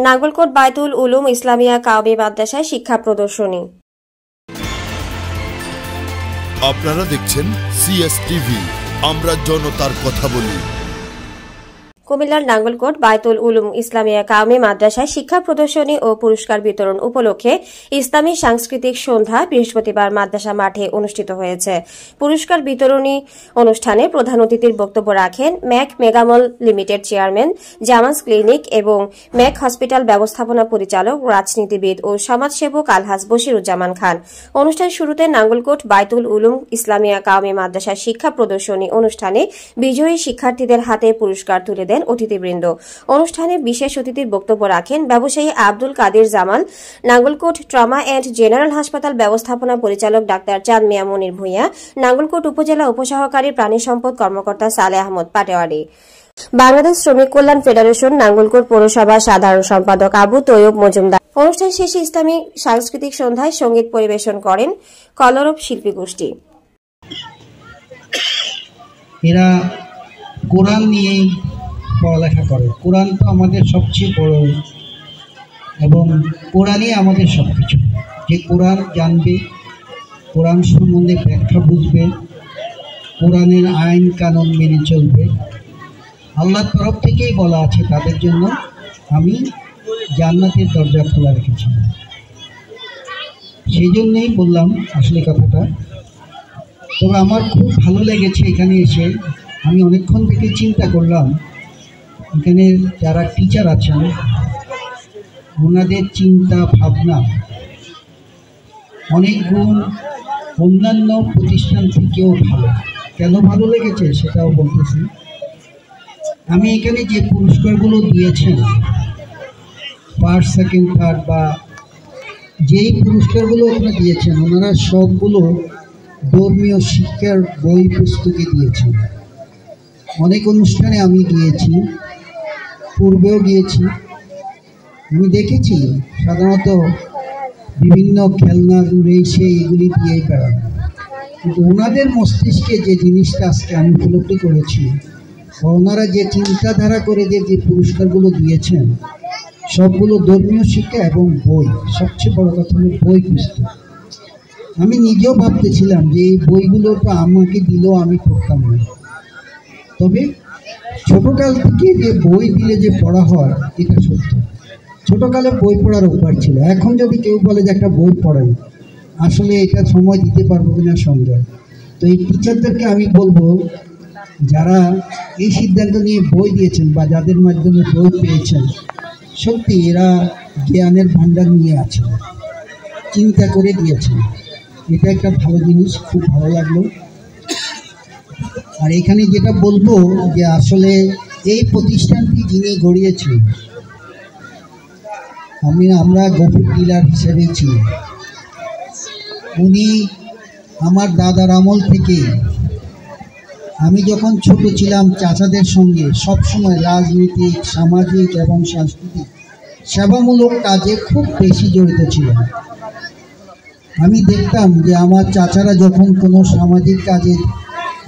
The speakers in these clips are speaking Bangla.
নাঙ্গলকোট বায়তুল উলুম ইসলামিয়া কাওমি মাদ্রাসায় শিক্ষা প্রদর্শনী। আপনারা দেখছেন সিএসটিভি, আমরা জনতার কথা বলি। কুমিল্লার নাঙ্গলকোট বায়তুল উলুম ইসলামিয়া কাওমি মাদ্রাসায় শিক্ষা প্রদর্শনী ও পুরস্কার বিতরণ উপলক্ষে ইসলামী সাংস্কৃতিক সন্ধ্যা বৃহস্পতিবার মাদ্রাসা মাঠে অনুষ্ঠিত হয়েছে। পুরস্কার বিতরণী অনুষ্ঠানে প্রধান অতিথির বক্তব্য রাখেন ম্যাক মেগামল লিমিটেড চেয়ারম্যান, জামাস ক্লিনিক এবং ম্যাক হসপিটাল ব্যবস্থাপনা পরিচালক, রাজনীতিবিদ ও সমাজসেবক আলহাজ বশিরুজ্জামান খান। অনুষ্ঠান শুরুতে নাঙ্গলকোট বায়তুল উলুম ইসলামিয়া কাওমি মাদ্রাসার শিক্ষা প্রদর্শনী অনুষ্ঠানে বিজয়ী শিক্ষার্থীদের হাতে পুরস্কার তুলে দেন অতিথিবৃন্দ। অনুষ্ঠানে বিশেষ অতিথির বক্তব্য রাখেন ব্যবসায়ী Abdul Kadir Jamal, Nangalkot trauma and general হাসপাতাল ব্যবস্থাপনা পরিচালক ডাক্তার চাঁদ মিয়া মনির ভূঁইয়া, নাঙ্গলকোট উপজেলা উপসহকারী প্রাণী সম্পদ কর্মকর্তা সালেহ আহমদ পাটোয়ারি। বাংলাদেশ শ্রমিক কল্যাণ ফেডারেশন নাঙ্গলকোট পৌরসভা সাধারণ সম্পাদক আবু তৈয়ব মজুমদার। অনুষ্ঠান শেষে ইসলামী সাংস্কৃতিক সন্ধ্যায় সঙ্গীত পরিবেশন করেন কলরব শিল্পী গোষ্ঠী। এরা কোরআন নিয়েই পড়ালেখা করে। কোরআন তো আমাদের সবচেয়ে বড় এবং কোরআনই আমাদের সব কিছু। যে কোরআন জানবে, কোরআন সম্বন্ধে ব্যাখ্যা বুঝবে, কোরআনের আইন কানুন মেনে চলবে, আল্লাহর তরফ থেকেই বলা আছে তাদের জন্য আমি জান্নাতের দরজা খোলা রেখেছি। সেই জন্যই বললাম আসলে কথাটা। তবে আমার খুব ভালো লেগেছে এখানে এসে। আমি অনেকক্ষণ থেকে চিন্তা করলাম এখানে যারা টিচার আছেন ওনাদের চিন্তা ভাবনা অনেক গুণ অন্যান্য প্রতিষ্ঠান থেকেও ভালো। কেন ভালো লেগেছে সেটাও বলতেছি। আমি এখানে যে পুরস্কারগুলো দিয়েছেন ফার্স্ট, সেকেন্ড, থার্ড বা যেই পুরস্কারগুলো ওখানে দিয়েছেন ওনারা সবগুলো ধর্মীয় শিক্ষার বই পুস্তকে দিয়েছেন। অনেক অনুষ্ঠানে আমি গিয়েছি, পূর্বেও গিয়েছি, আমি দেখেছি সাধারণত বিভিন্ন খেলনা রেসে এগুলি দিয়েই বেড়ান। কিন্তু ওনাদের মস্তিষ্কে যে জিনিসটা আজকে আমি উপলব্ধি করেছি, ওনারা যে চিন্তাধারা করে যে পুরস্কারগুলো দিয়েছেন সবগুলো ধর্মীয় শিক্ষা এবং বই, সবচেয়ে বড় কথা হলো বই পুস্তক। আমি নিজেও ভাবতেছিলাম যে এই বইগুলো তো আমাকে দিলেও আমি পড়তাম না। তবে ছোটকাল থেকে যে বই দিলে যে পড়া হয় এটা সত্য। ছোটকালে বই পড়ার অভ্যাস ছিল। এখন যদি কেউ বলে যে একটা বই পড়েন, আসলে এটা সময় দিতে পারবো কিনা সন্দেহ। তো এই টিচারদেরকে আমি বলবো যারা এই সিদ্ধান্ত নিয়ে বই দিয়েছেন বা যাদের মাধ্যমে বই পেয়েছেন, সত্যি এরা জ্ঞানের ভাণ্ডার নিয়ে আছেন, চিন্তা করে দিয়েছেন। এটা একটা ভালো জিনিস, খুব ভালো লাগলো। আর এখানে যেটা বলবো যে আসলে এই প্রতিষ্ঠানটি যিনি গড়িয়েছেন আমরা গফুর ডিলার হিসেবে ছিলাম। উনি আমার দাদার আমল থেকে, আমি যখন ছোট ছিলাম চাচাদের সঙ্গে সবসময় রাজনৈতিক, সামাজিক এবং সাংস্কৃতিক সেবামূলক কাজে খুব বেশি জড়িত ছিলেন। আমি দেখতাম যে আমার চাচারা যখন কোনো সামাজিক কাজে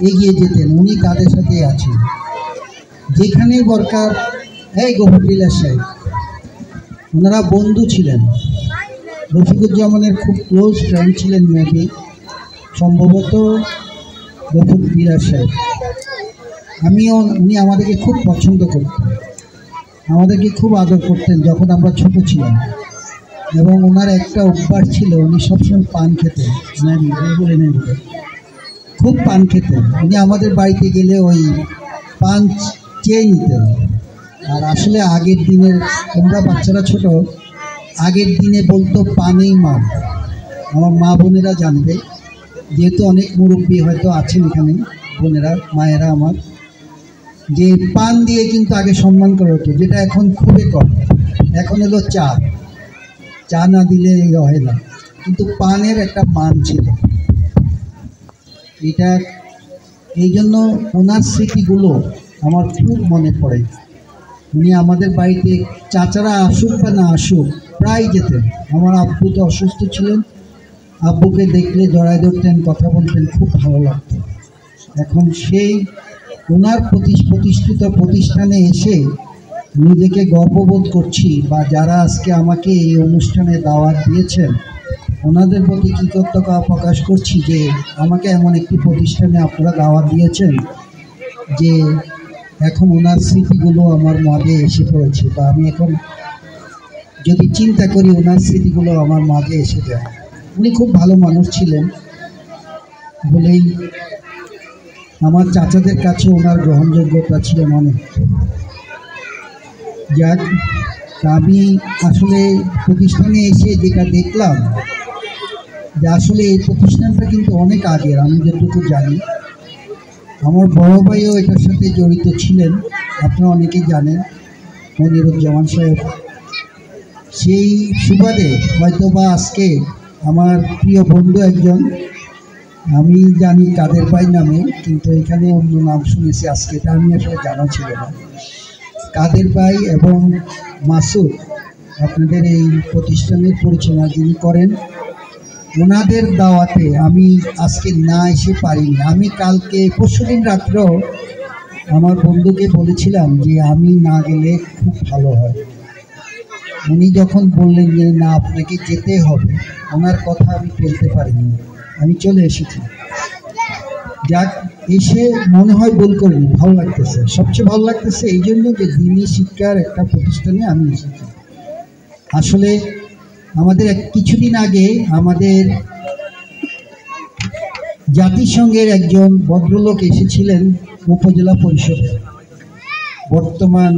এগিয়ে যেতেন উনি তাদের সাথে আছেন। যেখানে দরকার এই গফুর ডিলার সাহেব, ওনারা বন্ধু ছিলেন। রফিকুজ্জামানের খুব ক্লোজ ফ্রেন্ড ছিলেন মেবি, সম্ভবত গফুর ডিলার সাহেব। উনি আমাদেরকে খুব পছন্দ করতেন, আমাদেরকে খুব আদর করতেন যখন আমরা ছোট ছিলাম। এবং ওনার একটা অভ্যাস ছিল, উনি সবসময় পান খেতেন, বলে খুব পান খেতেন। উনি আমাদের বাড়িতে গেলে ওই পান চেয়ে নিতেন। আর আসলে আগের দিনের, তোমরা বাচ্চারা ছোট, আগের দিনে বলতো পানেই মা। আমার মা বোনেরা জানবে, যেহেতু অনেক মুরব্বী হয়তো আছেন এখানে, বোনেরা, মায়েরা আমার, যে পান দিয়ে কিন্তু আগে সম্মান করা হতো, যেটা এখন খুবই কম। এখন হলো চা না দিলে হয় না, কিন্তু পানের একটা মান ছিল। এটা এই জন্য ওনার স্মৃতিগুলো আমার খুব মনে পড়ে। উনি আমাদের বাড়িতে চাচারা আসুক বা না আসুক প্রায় যেতেন। আমার আব্বু তো অসুস্থ ছিলেন, আব্বুকে দেখলে জড়ায় ধরতেন, কথা বলতেন, খুব ভালো লাগতো। এখন সেই ওনার প্রতিষ্ঠিত প্রতিষ্ঠানে এসে নিজেকে গর্ববোধ করছি, বা যারা আজকে আমাকে এই অনুষ্ঠানে দাওয়াত দিয়েছেন ওনাদের প্রতি কৃতজ্ঞতা প্রকাশ করছি যে আমাকে এমন একটি প্রতিষ্ঠানে আপনারা দাওয়াত দিয়েছেন যে এখন ওনার স্মৃতিগুলো আমার মাঝে এসে পড়েছে, বা আমি এখন যদি চিন্তা করি ওনার স্মৃতিগুলো আমার মাঝে এসে যায়। উনি খুব ভালো মানুষ ছিলেন বলেই আমার চাচাদের কাছে ওনার গ্রহণযোগ্যতা ছিলেন অনেক। যাক, আমি আসলে প্রতিষ্ঠানে এসে যেটা দেখলাম যে আসলে এই প্রতিষ্ঠানটা কিন্তু অনেক আগের। আমি যতটুকু জানি আমার বড় ভাইও এটার সাথে জড়িত ছিলেন, আপনারা অনেকেই জানেন, মনিরুজ্জামান সাহেব। সেই সুবাদে হয়তো বা আজকে আমার প্রিয় বন্ধু একজন, আমি জানি কাদের ভাই নামে, কিন্তু এখানে অন্য নাম শুনেছি আজকে, এটা আমি আসলে জানা ছিল না। কাদের ভাই এবং মাসুদ আপনাদের এই প্রতিষ্ঠানের পরিচালনা যিনি করেন, ওনাদের দাওয়াতে আমি আজকে না এসে পারিনি। আমি কালকে পরশুদিন রাত্রেও আমার বন্ধুকে বলেছিলাম যে আমি না গেলে খুব ভালো হয়। উনি যখন বললেন যে না আপনাকে যেতে হবে, ওনার কথা আমি ফেলতে পারিনি, আমি চলে এসেছি। যাক, এসে মনে হয় ভুল করিনি, ভালো লাগতেছে। সবচেয়ে ভালো লাগতেছে এই জন্য যে দিনী শিক্ষার একটা প্রতিষ্ঠানে আমি এসেছি। আসলে আমাদের কিছুদিন আগে আমাদের জাতিসংঘের একজন ভদ্রলোক এসেছিলেন উপজেলা পরিষদে, বর্তমান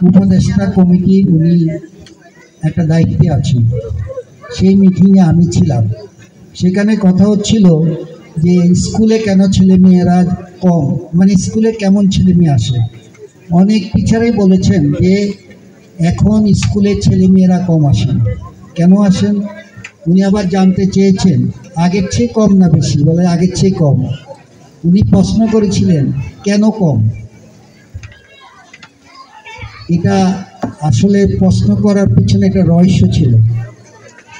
উপদেষ্টা কমিটির উনি একটা দায়িত্বে আছেন। সেই মিটিংয়ে আমি ছিলাম। সেখানে কথা হচ্ছিল যে স্কুলে কেন ছেলে মেয়েরা কম, মানে স্কুলে কেমন ছেলে মেয়ে আসে। অনেক টিচারই বলেছেন যে এখন স্কুলে ছেলে মেয়েরা কম আসেন। কেন আসেন উনি আবার জানতে চেয়েছেন, আগের চেয়ে কম না বেশি, বলে আগের চেয়ে কম। উনি প্রশ্ন করেছিলেন কেন কম। এটা আসলে প্রশ্ন করার পিছনে একটা রহস্য ছিল।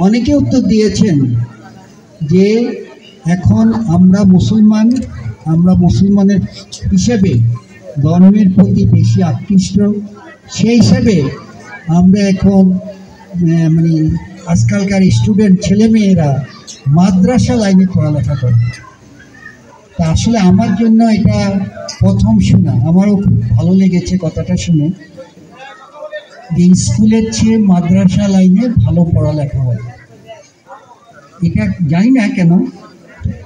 অনেকে উত্তর দিয়েছেন যে এখন আমরা মুসলমানের হিসেবে ধর্মের প্রতি বেশি আকৃষ্ট, সেই হিসাবে আমরা এখন মানে আজকালকার স্টুডেন্ট ছেলেমেয়েরা মাদ্রাসা লাইনে পড়ালেখা করে। তা আসলে আমার জন্য এটা প্রথম শোনা, আমারও খুব ভালো লেগেছে কথাটা শুনে যে স্কুলের চেয়ে মাদ্রাসা লাইনে ভালো পড়ালেখা হয়। এটা জানি না কেন,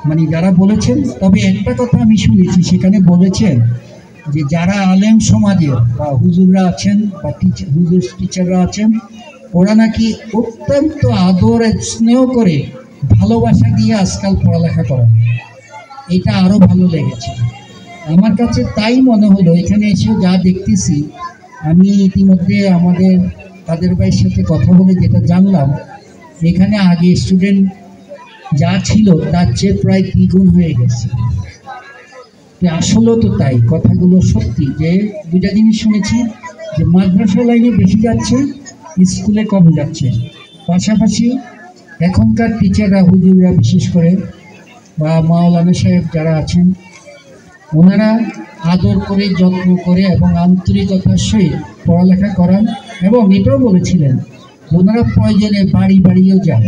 মানে যারা বলেছেন, তবে একটা কথা আমি শুনেছি, সেখানে বলেছেন যে যারা আলেম সমাজের বা হুজুররা আছেন বা হুজুর টিচাররা আছেন, ওরা নাকি অত্যন্ত আদর স্নেহ করে ভালোবাসা দিয়ে আজকাল পড়ালেখা করেন। এটা আরও ভালো লেগেছে আমার কাছে। তাই মনে হলো এখানে এসে যা দেখতেছি, আমি ইতিমধ্যে আমাদের কাদের ভাইয়ের সাথে কথা বলে যেটা জানলাম, এখানে আগে স্টুডেন্ট যা ছিল তার চেয়ে প্রায় দ্বিগুণ হয়ে গেছে। আসলেও তো তাই, কথাগুলো সত্যি। যে দুইটা জিনিস শুনেছি, যে মাদ্রাসা লাইনে বেশি যাচ্ছে, স্কুলে কম যাচ্ছে। পাশাপাশি এখনকার টিচাররা, হুজুররা বিশেষ করে, বা মাওলানা সাহেব যারা আছেন, ওনারা আদর করে, যত্ন করে এবং আন্তরিকতার সহিত পড়ালেখা করান। এবং এটাও বলেছিলেন ওনারা প্রয়োজনে বাড়ি বাড়িও যান।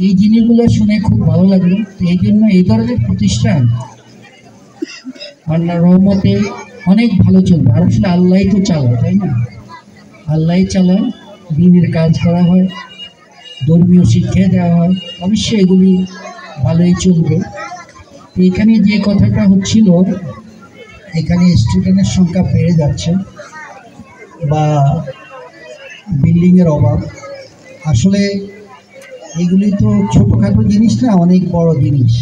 এই জিনিসগুলো শুনে খুব ভালো লাগলো। এই জন্য এই ধরনের প্রতিষ্ঠান আল্লাহর রহমতে অনেক ভালো চলবে। আর আসলে আল্লাহই তো চালায়, তাই না? আল্লাহই চালায়, দ্বীনের কাজ করা হয়, ধর্মীয় শিক্ষা দেওয়া হয়, অবশ্যই এগুলি ভালোই চলবে। এখানে যে কথাটা হচ্ছিল, এখানে স্টুডেন্টের সংখ্যা বেড়ে যাচ্ছে বা বিল্ডিংয়ের অভাব, আসলে এগুলি তো ছোটোখাটো জিনিস না, অনেক বড় জিনিস।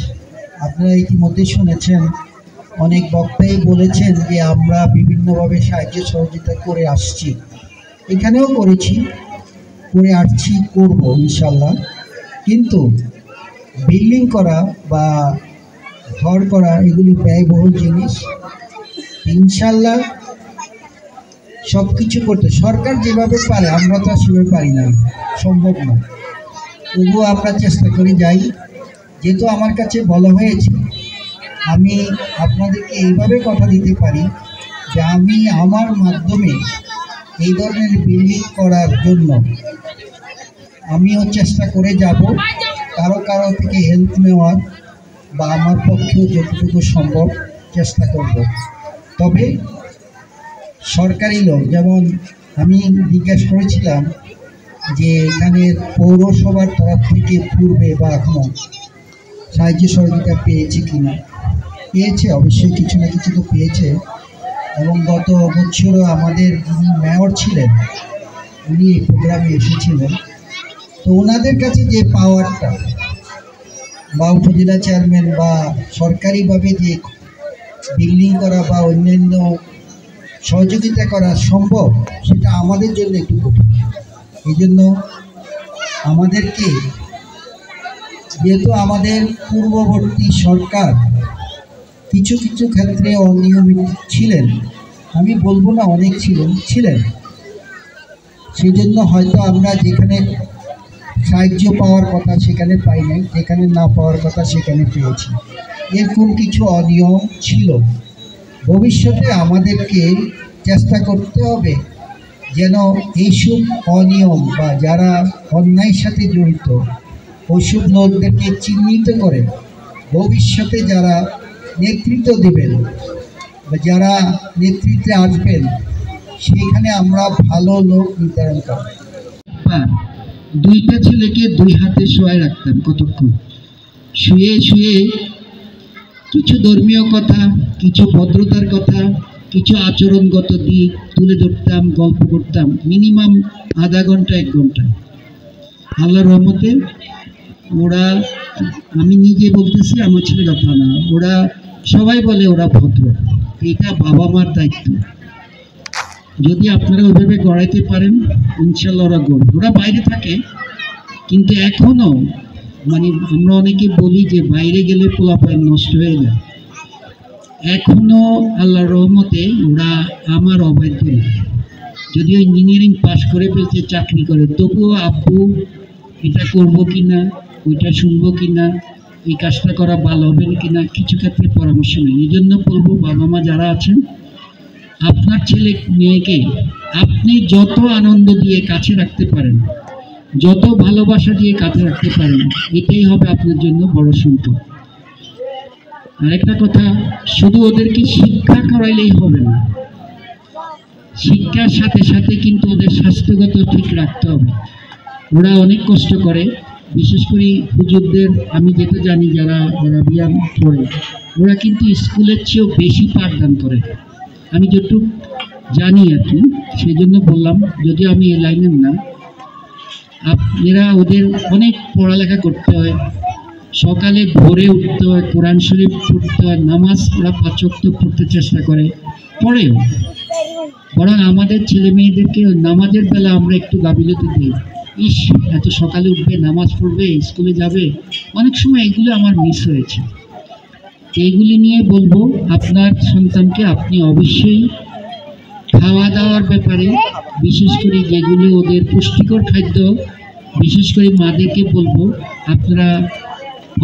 আপনারা ইতিমধ্যে শুনেছেন, অনেক বক্তাই বলেছেন যে আমরা বিভিন্নভাবে সাহায্য সহযোগিতা করে আসছি, এখানেও করেছি, করে আসছি, করব ইনশাল্লাহ। কিন্তু বিল্ডিং করা বা ঘর করা এগুলি ব্যয়বহুল জিনিস। ইনশাল্লাহ সব কিছু করতে সরকার যেভাবে পারে, আমরা তো সেভাবে পারি না, সম্ভব না। তবুও আমরা চেষ্টা করে যাই। যেহেতু আমার কাছে বলা হয়েছে, আমি আপনাদেরকে এইভাবে কথা দিতে পারি যে যে আমি আমার মাধ্যমে এই ধরনের বিল্ডিং করার জন্য আমিও চেষ্টা করে যাব, কারো থেকে হেল্প নেওয়ার বা আমার পক্ষেও যতটুকু সম্ভব চেষ্টা করব। তবে সরকারি লোক, যেমন আমি জিজ্ঞেস করেছিলাম যে এখানে পৌরসভার তরফ থেকে পূর্বে বা এখনও সাহায্য সহযোগিতা পেয়েছে কিনা। পেয়েছে, অবশ্যই কিছু না কিছু তো পেয়েছে। এবং গত বছরও আমাদের যিনি মেয়র ছিলেন উনি এই প্রোগ্রামে এসেছিলেন। তো ওনাদের কাছে যে পাওয়ারটা বা উপজেলা চেয়ারম্যান বা সরকারিভাবে যে বিল্ডিং করা বা অন্যান্য সহযোগিতা করা সম্ভব, সেটা আমাদের জন্য একটু কঠিন। এই জন্য আমাদেরকে, যেহেতু আমাদের পূর্ববর্তী সরকার কিছু কিছু ক্ষেত্রে অনিয়মিত ছিলেন, আমি বলবো না অনেক ছিলেন, সেই জন্য হয়তো আমরা যেখানে সাহায্য পাওয়ার কথা সেখানে পাই নাই, যেখানে না পাওয়ার কথা সেখানে পেয়েছি। এরকম কিছু অনিয়ম ছিল। ভবিষ্যতে আমাদেরকে চেষ্টা করতে হবে যেন এইসব অনিয়ম বা যারা অন্যায়ের সাথে জড়িত ওইসব লোকদেরকে চিহ্নিত করে ভবিষ্যতে যারা নেতৃত্ব দেবেন বা যারা নেতৃত্বে আসবেন সেখানে আমরা ভালো লোক নির্ধারণ করব। দুইটা ছেলেকে দুই হাতে শোয়ায় রাখতাম, কতক্ষণ শুয়ে শুয়ে কিছু ধর্মীয় কথা, কিছু ভদ্রতার কথা, কিছু আচরণগত দিক তুলে ধরতাম, গল্প করতাম, মিনিমাম আধা ঘন্টা 1 ঘন্টা। আল্লাহর রহমতে ওরা, আমি নিজে বলতেছি, আমার ছেলে কথা না, ওরা সবাই বলে ওরা ভদ্র। এটা বাবা মার দায়িত্ব। যদি আপনারা ওইভাবে গড়াইতে পারেন ইনশাল্লাহ ওরা গড়বে। ওরা বাইরে থাকে কিন্তু এখনও, মানে আমরা অনেকে বলি যে বাইরে গেলে পোলাপাইন নষ্ট হয়ে যায়, এখনও আল্লাহর রহমতে ওরা আমার অবাধ্য। যদিও ইঞ্জিনিয়ারিং পাশ করে ফেলছে, চাকরি করে, তবুও আব্বু এটা করবো কিনা, ওইটা শুনবো কিনা, এই কাজটা করা ভালো হবে কিনা, কিছু ক্ষেত্রে পরামর্শ নেই। এই জন্য বলবো বাবা মা যারা আছেন, আপনার ছেলে মেয়েকে আপনি যত আনন্দ দিয়ে কাছে রাখতে পারেন, যত ভালোবাসা দিয়ে কাছে রাখতে পারেন, এটাই হবে আপনার জন্য বড় সম্পদ। আরেকটা কথা, শুধু ওদেরকে শিক্ষা করাইলেই হবে না, শিক্ষার সাথে সাথে কিন্তু ওদের স্বাস্থ্যগত ঠিক রাখতে হবে। ওরা অনেক কষ্ট করে, বিশেষ করে হুজুরদের আমি যেটা জানি, যারা ব্যায়াম করে ওরা কিন্তু স্কুলের চেয়েও বেশি পাঠদান করে, আমি যতটুকু জানি আর কি। সেই জন্য বললাম, যদিও আমি এই লাইনের না, আপনারা ওদের অনেক পড়ালেখা করতে হয়, সকালে ভোরে উঠতে হয়, কোরআন শরীফ পড়তে হয়, নামাজ ওরা 5 ওয়াক্ত পড়তে চেষ্টা করে, পড়েও। বরং আমাদের ছেলে মেয়েদেরকে নামাজের বেলা আমরা একটু গাফিলতি দিই, ইস এত সকালে উঠবে, নামাজ পড়বে, স্কুলে যাবে। অনেক সময় এগুলো আমার মিস হয়েছে। এইগুলি নিয়ে বলবো, আপনার সন্তানকে আপনি অবশ্যই খাওয়া দাওয়ার ব্যাপারে, বিশেষ করে যেগুলো ওদের পুষ্টিকর খাদ্য, বিশেষ করে মাদেরকে বলবো আপনারা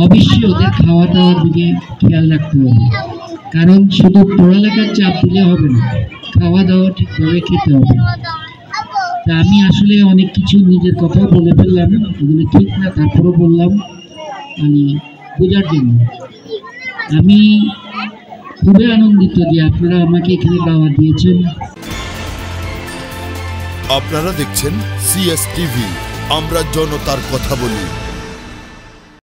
অবশ্যই ওদের খাওয়া দাওয়ার দিকে খেয়াল রাখতে হবে। কারণ শুধু পড়ালেখার চাপ দিলে হবে না, খাওয়া দাওয়া ঠিকভাবে খেতে হবে। তা আমি আসলে অনেক কিছু নিজের কথা বলে ফেললাম, এগুলো ঠিক না, তারপরেও বললাম মানে বোঝার জন্য। আমি খুবই আনন্দিত যে আপনারা আমাকে এখানে দাওয়াত দিয়েছেন। আপনারা দেখছেন CS টিভি, আমরা জনতার কথা বলি।